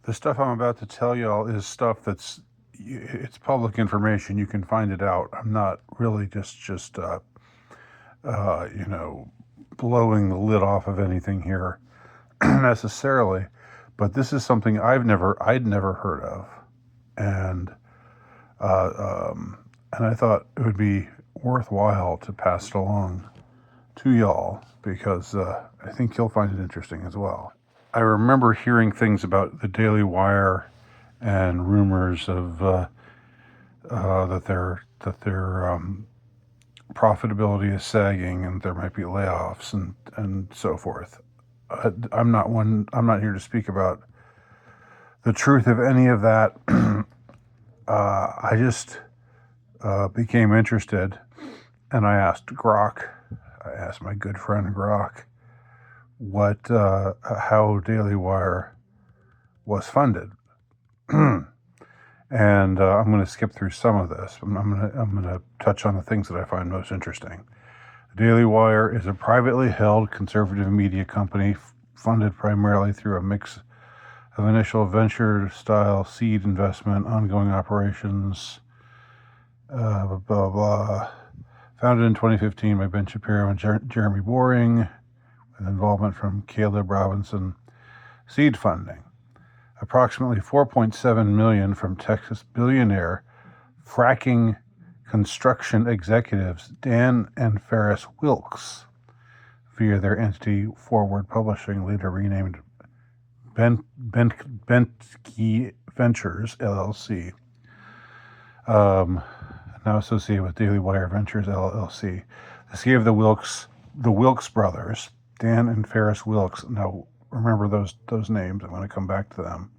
The stuff I'm about to tell y'all is stuff it's public information. You can find it out. I'm not really you know, blowing the lid off of anything here necessarily, but this is something I'd never heard of, and and I thought it would be worthwhile to pass it along to y'all because I think you'll find it interesting as well. I remember hearing things about the Daily Wire and rumors of that their profitability is sagging and there might be layoffs and so forth. I'm not here to speak about the truth of any of that. I just became interested, and I asked Grok. I asked my good friend Grok how Daily Wire was funded. And I'm going to skip through some of this. I'm going to touch on the things that I find most interesting. The Daily Wire is a privately held conservative media company funded primarily through a mix of initial venture-style seed investment, ongoing operations, blah, blah, blah. Founded in 2015 by Ben Shapiro and Jeremy Boring, with involvement from Caleb Robinson. Seed funding. Approximately $4.7 million from Texas billionaire fracking construction executives Dan and Ferris Wilks via their entity Forward Publishing, later renamed Bentkey Ventures LLC, now associated with Daily Wire Ventures LLC. This gave the Wilks brothers, Dan and Ferris Wilks. Now remember those names. I'm going to come back to them.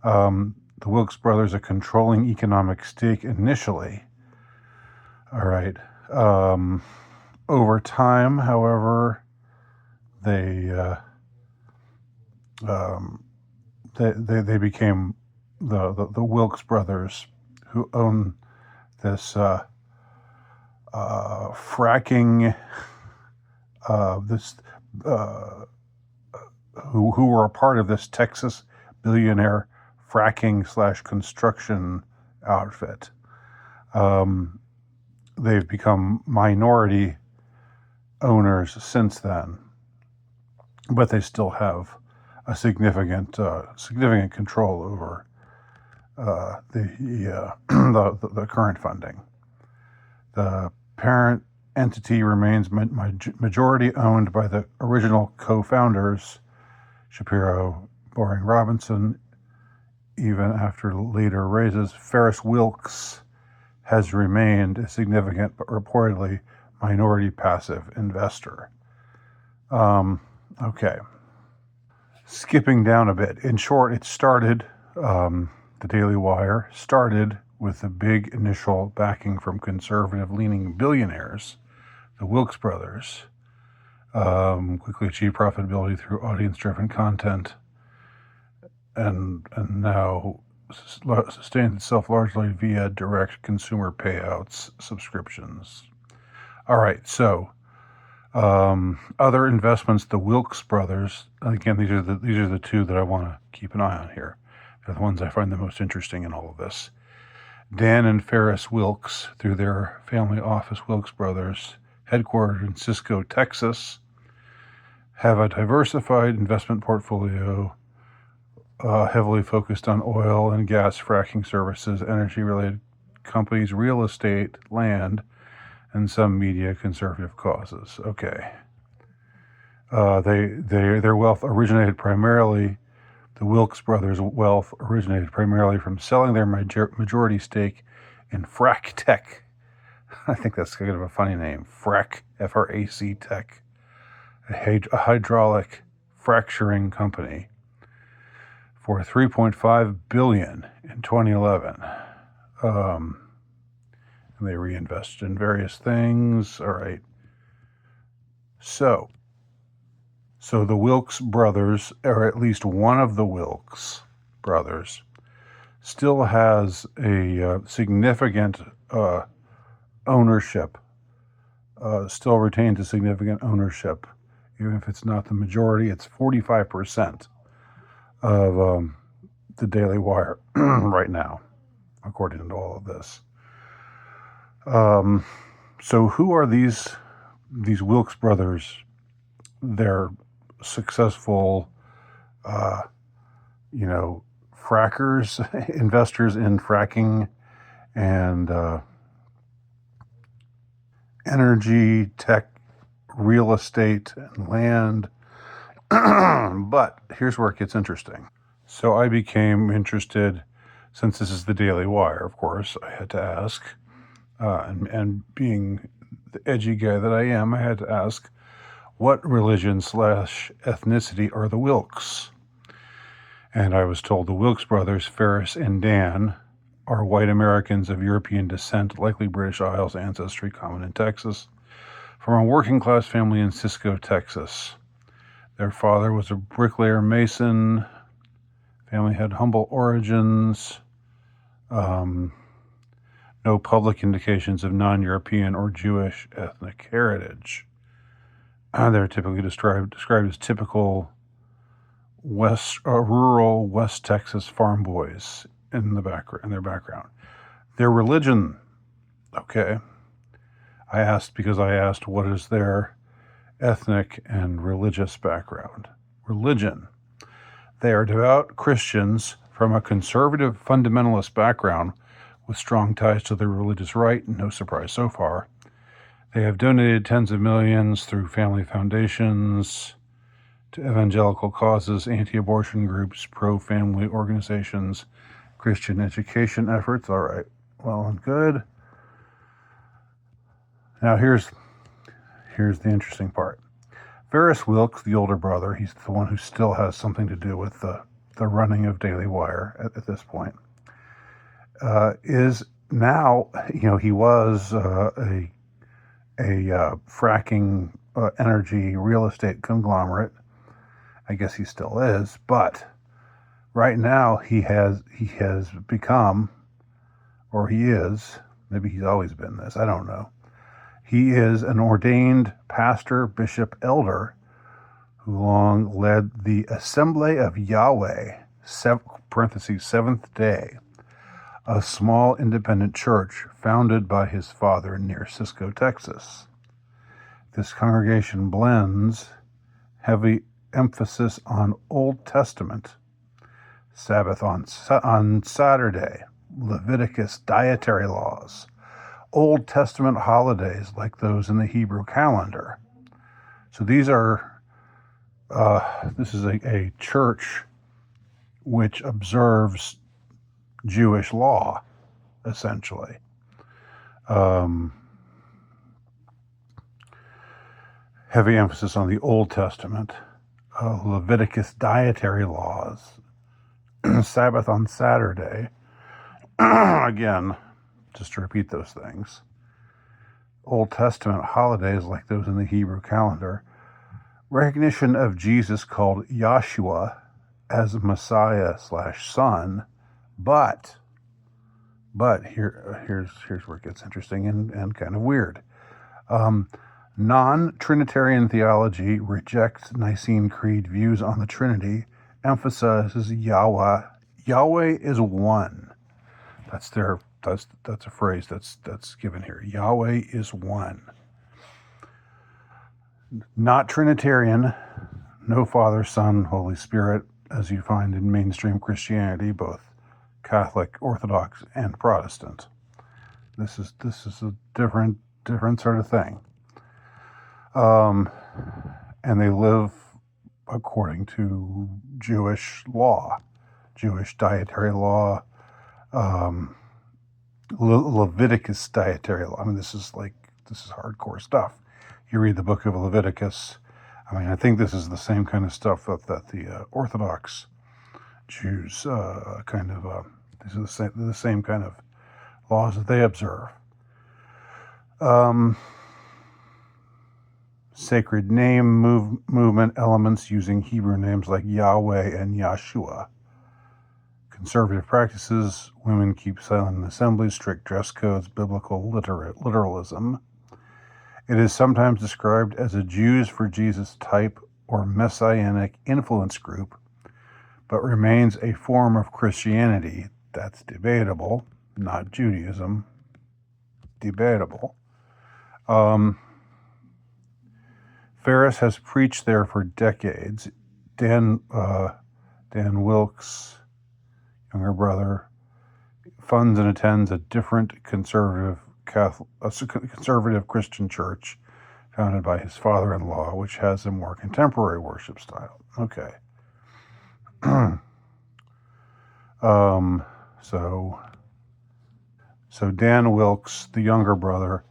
The Wilks brothers a controlling economic stake initially. All right. Over time, however, they became the Wilks brothers, who own this fracking. Who were a part of this Texas billionaire fracking / construction outfit. They've become minority owners since then, but they still have a significant control over the current funding. The parent entity remains majority owned by the original co-founders, Shapiro, Boring, Robinson. Even after later raises, Ferris Wilks has remained a significant but reportedly minority passive investor. Okay. Skipping down a bit. In short, it started, the Daily Wire started with the big initial backing from conservative-leaning billionaires, the Wilks brothers. Quickly achieved profitability through audience-driven content, and now sustains itself largely via direct consumer payouts, subscriptions. All right, so other investments, the Wilks brothers. Again, these are the two that I want to keep an eye on here. They're the ones I find the most interesting in all of this. Dan and Ferris Wilks, through their family office, Wilks Brothers, headquartered in Cisco, Texas, have a diversified investment portfolio heavily focused on oil and gas fracking services, energy-related companies, real estate, land, and some media conservative causes. Okay. Their wealth originated primarily, the Wilks brothers' wealth originated primarily from selling their majority stake in Frac Tech. I think that's kind of a funny name. Frac, F-R-A-C Tech, a hydraulic fracturing company, for $3.5 billion in 2011. And they reinvested in various things. All right. So the Wilks brothers, or at least one of the Wilks brothers, still has a significant ownership, still retains a significant ownership. Even if it's not the majority, it's 45% of the Daily Wire right now, according to all of this. So who are these Wilkes brothers? They're successful, frackers, investors in fracking and energy, tech, real estate, and land. But here's where it gets interesting. So I became interested, since this is the Daily Wire, of course, I had to ask, and being the edgy guy that I am, I had to ask, what religion/ethnicity are the Wilkes? And I was told the Wilkes brothers, Ferris and Dan, are white Americans of European descent, likely British Isles ancestry, common in Texas, from a working-class family in Cisco, Texas. Their father was a bricklayer mason. Family had humble origins. No public indications of non-European or Jewish ethnic heritage. They're typically described as typical rural West Texas farm boys in their background. Their religion, okay. I asked what is their ethnic and religious background. Religion. They are devout Christians from a conservative fundamentalist background with strong ties to their religious right, no surprise so far. They have donated tens of millions through family foundations to evangelical causes, anti-abortion groups, pro-family organizations, Christian education efforts. All right, well and good. Now here's the interesting part. Ferris Wilkes, the older brother, he's the one who still has something to do with the running of Daily Wire at this point, is now, he was a fracking energy real estate conglomerate. I guess he still is, but right now he has become, or he is, maybe he's always been this, I don't know. He is an ordained pastor, bishop, elder, who long led the Assembly of Yahweh, Seventh Day, a small independent church founded by his father near Cisco, Texas. This congregation blends heavy emphasis on Old Testament, Sabbath on Saturday, Leviticus dietary laws, Old Testament holidays like those in the Hebrew calendar. So these are, this is a church which observes Jewish law, essentially. Heavy emphasis on the Old Testament, Leviticus dietary laws, Sabbath on Saturday. Again, just to repeat those things. Old Testament holidays like those in the Hebrew calendar. Recognition of Jesus called Yahshua as Messiah/Son, but here's where it gets interesting and kind of weird. Non-Trinitarian theology rejects Nicene Creed views on the Trinity, emphasizes Yahweh. Yahweh is one. That's a phrase that's given here. Yahweh is one. Not Trinitarian, no Father, Son, Holy Spirit, as you find in mainstream Christianity, both Catholic, Orthodox, and Protestant. This is a different sort of thing. And they live according to Jewish law, Jewish dietary law, Leviticus dietary law. I mean, this is hardcore stuff. You read the book of Leviticus. I mean, I think this is the same kind of stuff that the Orthodox Jews these are the same kind of laws that they observe. Sacred name movement elements using Hebrew names like Yahweh and Yahshua. Conservative practices, women keep silent in assemblies, strict dress codes, biblical literalism. It is sometimes described as a Jews for Jesus type or messianic influence group, but remains a form of Christianity. That's debatable, not Judaism. Debatable. Ferris has preached there for decades. Dan Wilkes, younger brother, funds and attends a different conservative Christian church founded by his father-in-law, which has a more contemporary worship style. Okay. So Dan Wilkes, the younger brother,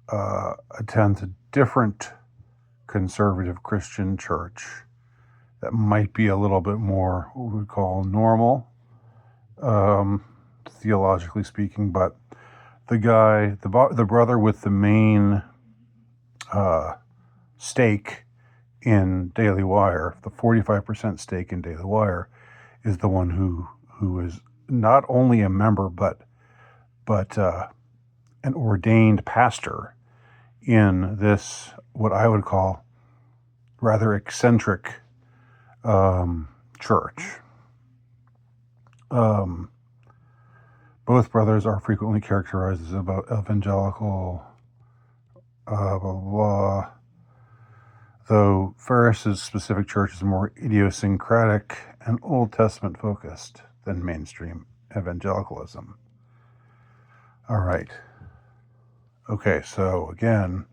attends a different conservative Christian church that might be a little bit more what we would call normal, theologically speaking. But the guy, the brother with the main stake in Daily Wire, the 45% stake in Daily Wire, is the one who is not only a member but an ordained pastor in this, what I would call, rather eccentric church. Both brothers are frequently characterized as about evangelical, blah, blah, blah. Though Ferris's specific church is more idiosyncratic and Old Testament focused than mainstream evangelicalism. All right. Okay, so again,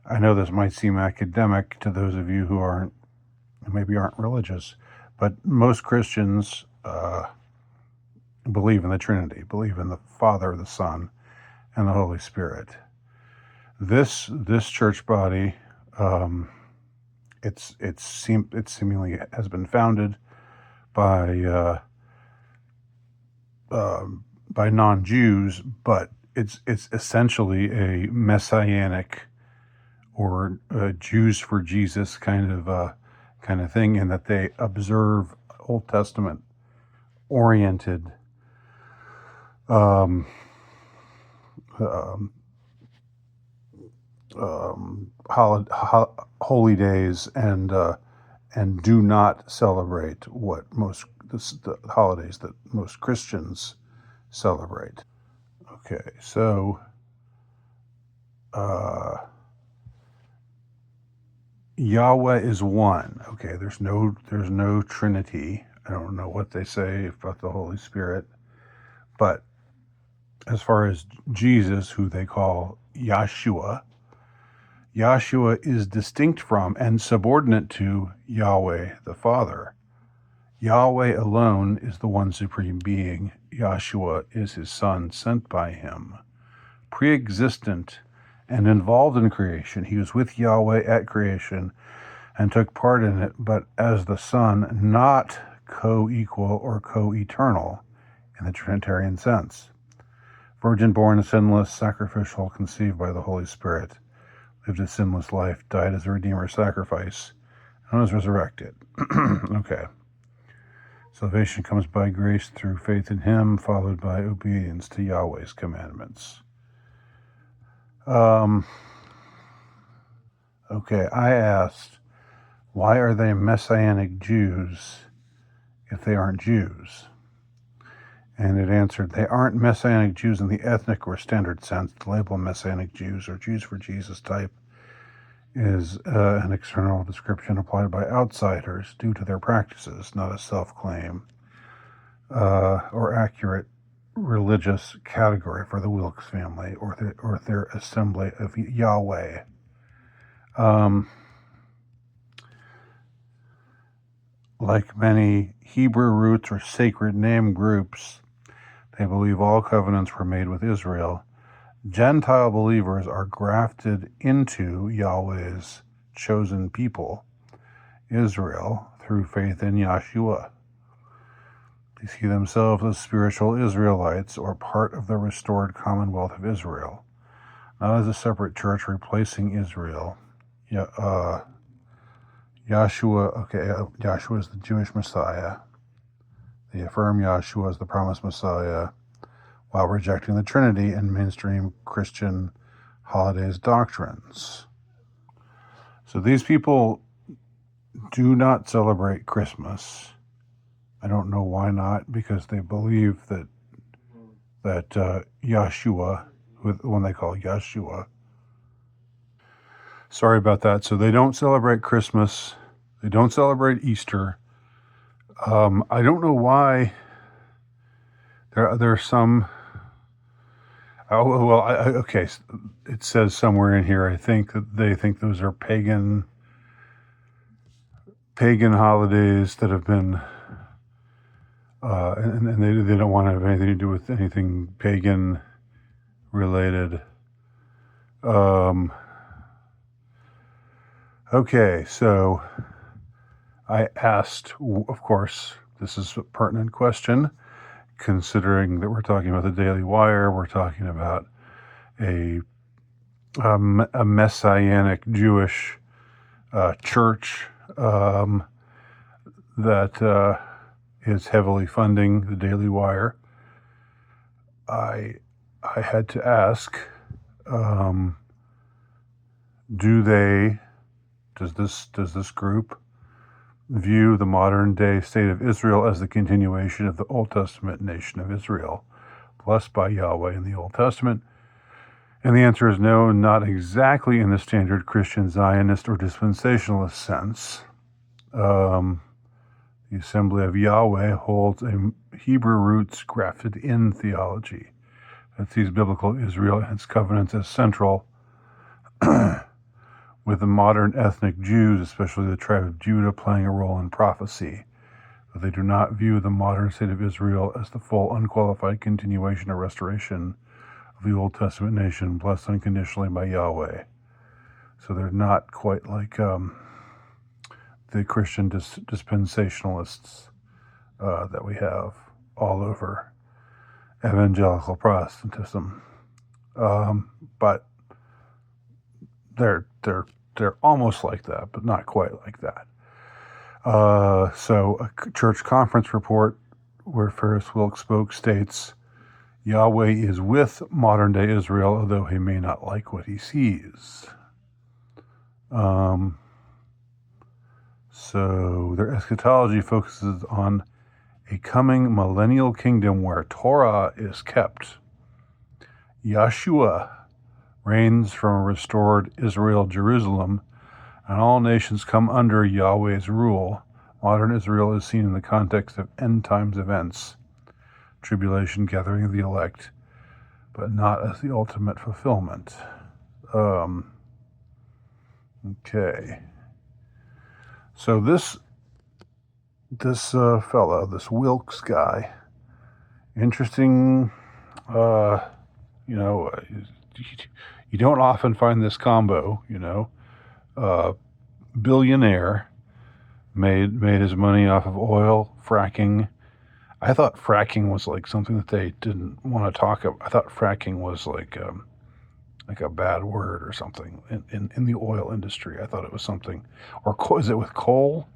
I know this might seem academic to those of you who maybe aren't religious, but most Christians believe in the Trinity, believe in the Father, the Son, and the Holy Spirit. This church body, it seemingly has been founded by non-Jews, but it's essentially a messianic or Jews for Jesus kind of thing, in that they observe Old Testament oriented holy days, and do not celebrate the holidays that most Christians celebrate. Okay, so Yahweh is one. Okay, there's no Trinity. I don't know what they say about the Holy Spirit, but as far as Jesus, who they call Yahshua is distinct from and subordinate to Yahweh the Father. Yahweh alone is the one supreme being. Yahshua is his son sent by him. Pre-existent and involved in creation, he was with Yahweh at creation and took part in it, but as the Son, not co-equal or co-eternal in the Trinitarian sense. Virgin-born, sinless, sacrificial, conceived by the Holy Spirit, lived a sinless life, died as a Redeemer sacrifice, and was resurrected. Okay. Salvation comes by grace through faith in him, followed by obedience to Yahweh's commandments. Okay, I asked, why are they Messianic Jews if they aren't Jews? And it answered, they aren't Messianic Jews in the ethnic or standard sense. The label Messianic Jews or Jews for Jesus type is an external description applied by outsiders due to their practices, not a self-claim or accurate religious category for the Wilkes family or their assembly of Yahweh. Like many Hebrew roots or sacred name groups, they believe all covenants were made with Israel. Gentile believers are grafted into Yahweh's chosen people, Israel, through faith in Yahshua. They see themselves as spiritual Israelites or part of the restored Commonwealth of Israel, not as a separate church replacing Israel. Yahshua is the Jewish Messiah. They affirm Yahshua as the promised Messiah, while rejecting the Trinity and mainstream Christian holidays doctrines. So these people do not celebrate Christmas. I don't know why not, because they believe that Yeshua, the one they call Yeshua. Sorry about that. So they don't celebrate Christmas. They don't celebrate Easter. I don't know why. There's some. Oh well. Okay. It says somewhere in here. I think that they think those are pagan holidays that have been, and they don't want to have anything to do with anything pagan related. Okay, so I asked, of course, this is a pertinent question, considering that we're talking about the Daily Wire, we're talking about a messianic Jewish church that is heavily funding the Daily Wire. I had to ask, does this group view the modern day state of Israel as the continuation of the Old Testament nation of Israel, blessed by Yahweh in the Old Testament? And the answer is no, not exactly in the standard Christian Zionist or dispensationalist sense. The Assembly of Yahweh holds a Hebrew roots grafted in theology that sees biblical Israel and its covenants as central, with the modern ethnic Jews, especially the tribe of Judah, playing a role in prophecy. But they do not view the modern state of Israel as the full, unqualified continuation or restoration of the Old Testament nation, blessed unconditionally by Yahweh. So they're not quite like the Christian dispensationalists that we have all over evangelical Protestantism. But they're almost like that, but not quite like that. So a church conference report where Ferris Wilk spoke states, Yahweh is with modern-day Israel, although he may not like what he sees. So their eschatology focuses on a coming millennial kingdom where Torah is kept. Yeshua reigns from a restored Israel, Jerusalem, and all nations come under Yahweh's rule. Modern Israel is seen in the context of end times events, tribulation, gathering of the elect, but not as the ultimate fulfillment. Okay. So this fellow, this Wilkes guy, interesting. You don't often find this combo. Billionaire, made his money off of oil, fracking. I thought fracking was like something that they didn't want to talk about. I thought fracking was like a bad word or something in the oil industry. I thought it was something, or is it with coal?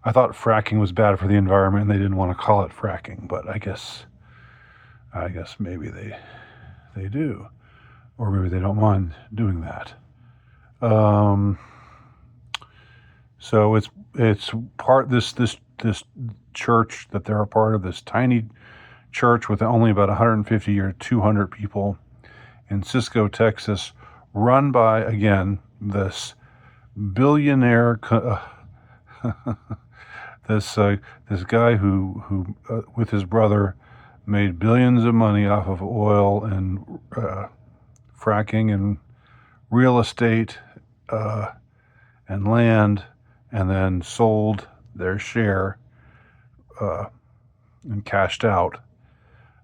I thought fracking was bad for the environment and they didn't want to call it fracking, but I guess maybe they do, or maybe they don't mind doing that. So it's part this church that they're a part of, this tiny church with only about 150 or 200 people in Cisco, Texas, run by, again, this billionaire, this guy who with his brother made billions of money off of oil and fracking and real estate and land, and then sold their share and cashed out.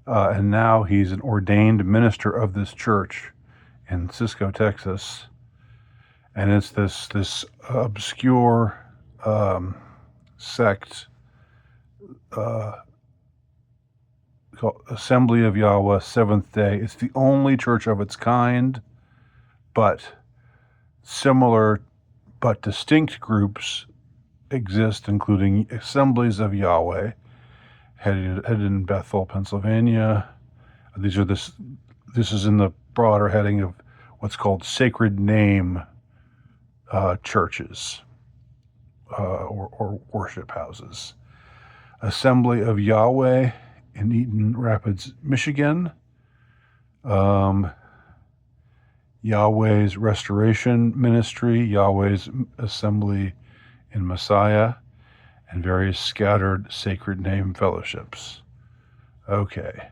And now he's an ordained minister of this church in Cisco, Texas. And it's this obscure sect called Assembly of Yahweh, Seventh Day. It's the only church of its kind, but similar but distinct groups exist, including Assemblies of Yahweh, headed in Bethel, Pennsylvania. This is in the broader heading of what's called sacred name churches or worship houses. Assembly of Yahweh in Eaton Rapids, Michigan. Yahweh's Restoration Ministry, Yahweh's Assembly in Messiah, and various scattered sacred name fellowships. Okay.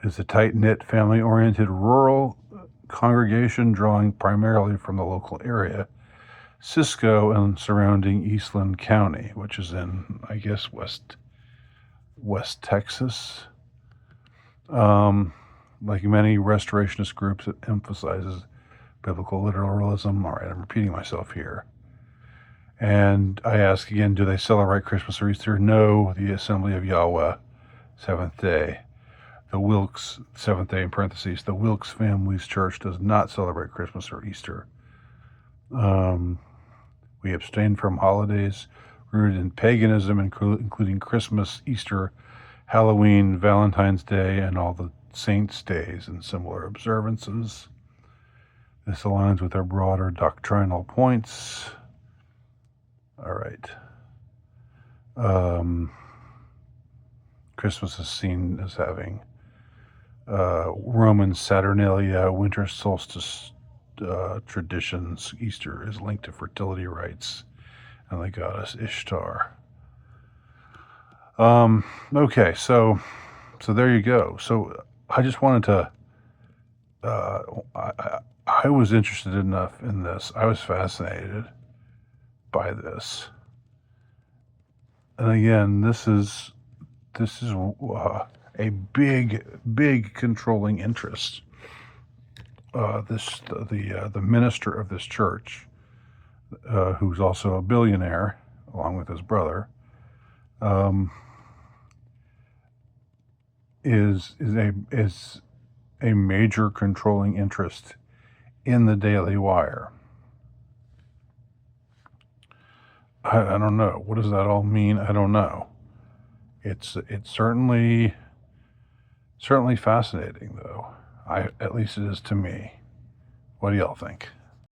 Is a tight-knit, family-oriented rural congregation drawing primarily from the local area, Cisco and surrounding Eastland County, which is in, I guess, West Texas. Like many restorationist groups, it emphasizes biblical literalism. All right, I'm repeating myself here. And I ask again, do they celebrate Christmas or Easter? No, the Assembly of Yahweh, Seventh Day. The Wilkes, Seventh Day in parentheses, the Wilkes Family's Church does not celebrate Christmas or Easter. We abstain from holidays rooted in paganism, including Christmas, Easter, Halloween, Valentine's Day, and all the saints' days and similar observances. This aligns with our broader doctrinal points. All right. Christmas is seen as having Roman Saturnalia, winter solstice traditions. Easter is linked to fertility rites and the goddess Ishtar. Okay, so there you go. So I just wanted to. I was interested enough in this. I was fascinated by this. And again, this is a big controlling interest. The minister of this church, who's also a billionaire, along with his brother, is a major controlling interest in the Daily Wire. I don't know. What does that all mean? I don't know. It's certainly fascinating, though. At least it is to me. What do y'all think?